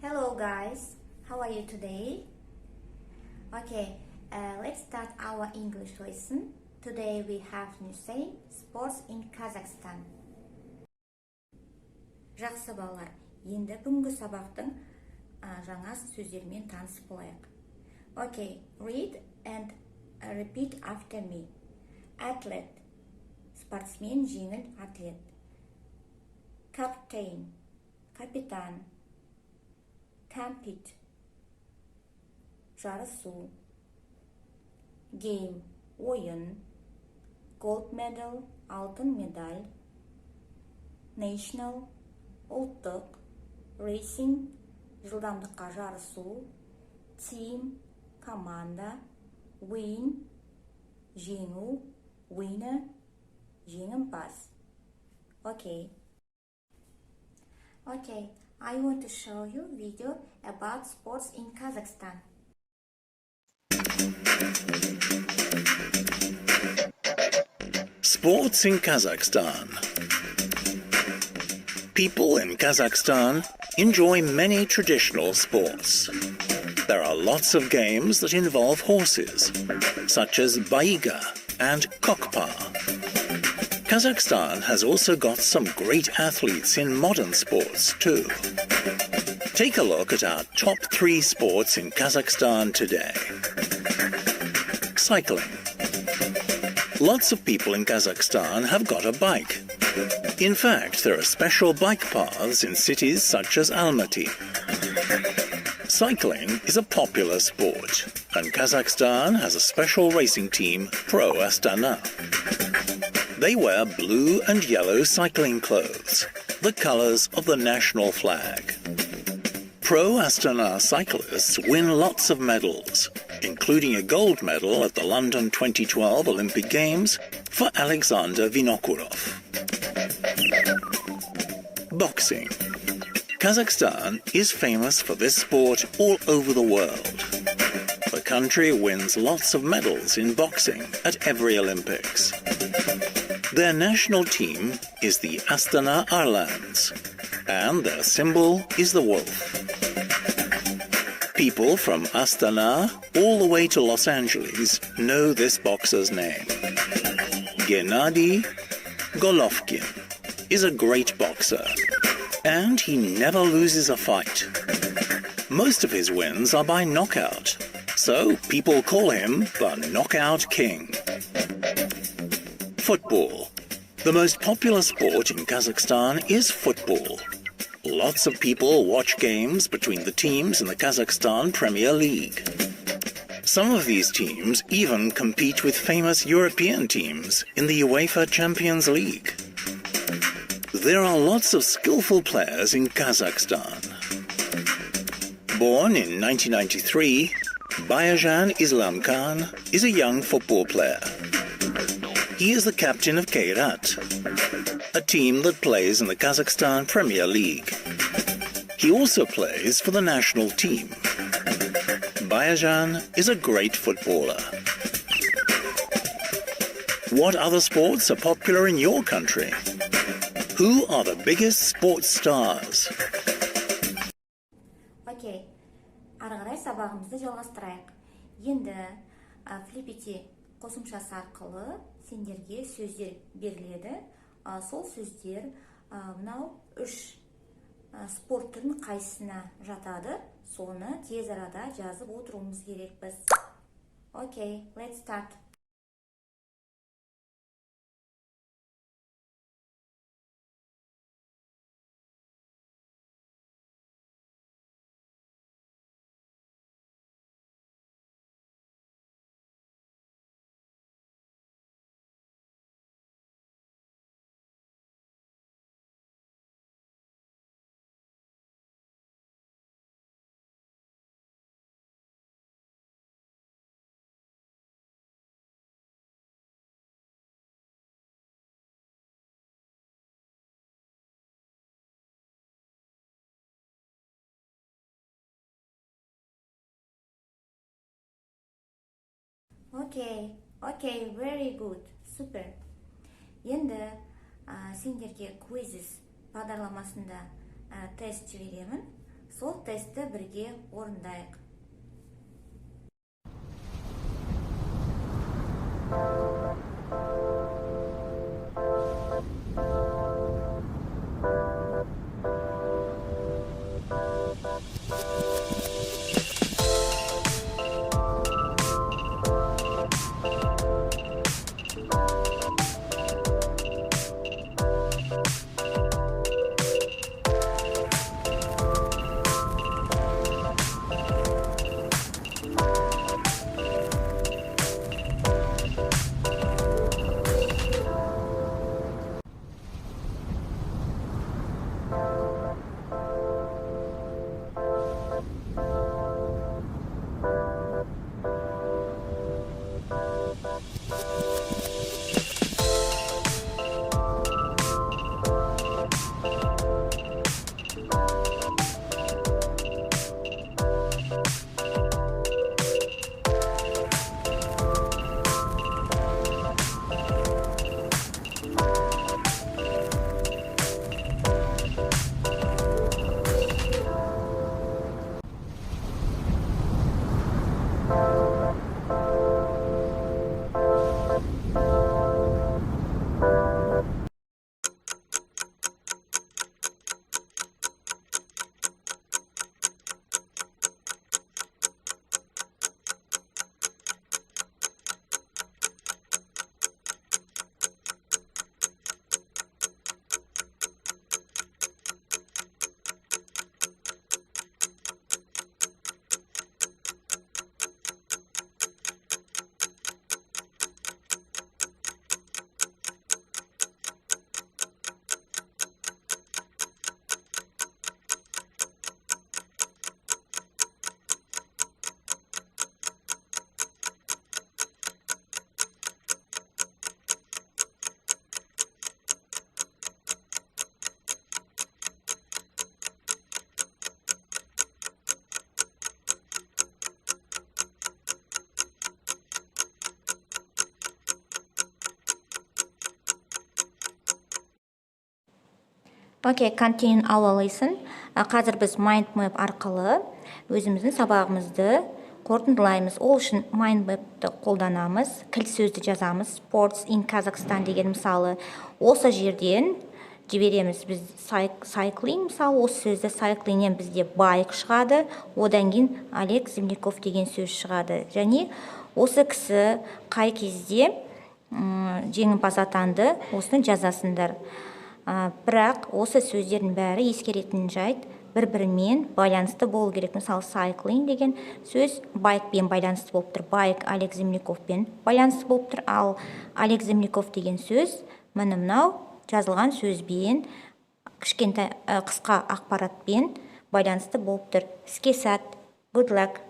Hello guys, how are you today? Okay, let's start our English lesson. Today we have new saying, sports in Kazakhstan. Жақсы балалар, енді бүгінгі сабақтың жаңа сөздермен танысып болайық. Okay, read and repeat after me. Athlete, спортсмен, жеңіл атлет. Captain, капитан. Compete, жарысу. Game, ойын. Gold medal, алтын медаль. National, ұлттық. Racing, жылдамдыққа жарысу. Team, команда. Win, жеңу. Winner, жеңімпаз. Okay, I want to show you video about sports in Kazakhstan. Sports in Kazakhstan. People in Kazakhstan enjoy many traditional sports. There are lots of games that involve horses, such as baiga and kokpa. Kazakhstan has also got some great athletes in modern sports too. Take a look at our top 3 sports in Kazakhstan today. Cycling. Lots of people in Kazakhstan have got a bike. In fact, there are special bike paths in cities such as Almaty. Cycling is a popular sport, and Kazakhstan has a special racing team, Pro Astana. They wear blue and yellow cycling clothes, the colors of the national flag. Pro Astana cyclists win lots of medals, including a gold medal at the London 2012 Olympic Games for Alexander Vinokurov. Boxing. Kazakhstan is famous for this sport all over the world. The country wins lots of medals in boxing at every Olympics. Their national team is the Astana Arlans, and their symbol is the wolf. People from Astana all the way to Los Angeles know this boxer's name. Gennady Golovkin is a great boxer, and he never loses a fight. Most of his wins are by knockout, so people call him the Knockout King. Football. The most popular sport in Kazakhstan is football. Lots of people watch games between the teams in the Kazakhstan Premier League. Some of these teams even compete with famous European teams in the UEFA Champions League. There are lots of skillful players in Kazakhstan. Born in 1993, Bayajan Islam Khan is a young football player. He is the captain of Kairat, a team that plays in the Kazakhstan Premier League. He also plays for the national team. Bayajan is a great footballer. What other sports are popular in your country? Who are the biggest sports stars? Okay, ары қарай сабағымызды жалғастырайық. Енді флиппити қосымшасы арқылы сендерге сөздер беріледі. Сол сөздер мынау 3 спорт түрін қайсысына жатады, соны тез арада жазып отыруымыз керекпіз. Okay, let's start. Okay, very good, super. Енді сендерге quizzes бағдарламасында тест жіберемін. Сол тестті бірге орындайық. Okay, continue our lesson. Қазір біз mind map арқылы өзіміздің сабағымызды қорытындылаймыз. Ол үшін mind map'ті қолданамыз. Кілт сөзді жазамыз. Sports in Kazakhstan деген мысалы осы жерден жібереміз. Біз cycling, мысалы осы сөзді cyclingнен бізде bike шығады. Одан кейін Олег Земляков деген сөз шығады. Және осы кісі қай кезде жеңімпаз атанды, осыны жазасыңдар. Бірақ осы сөздердің бәрі ескеретін жайт бір-бірімен байланысты болу керек. Мысалы cycling деген сөз bike'пен байланысты болып тұр. Bike Олег Земляковпен байланысты болып тұр. Ал Олег Земляков деген сөз мынау жазылған сөзбен кішкентай қысқа ақпаратпен байланысты болып тұр. Іске сәт. Good luck.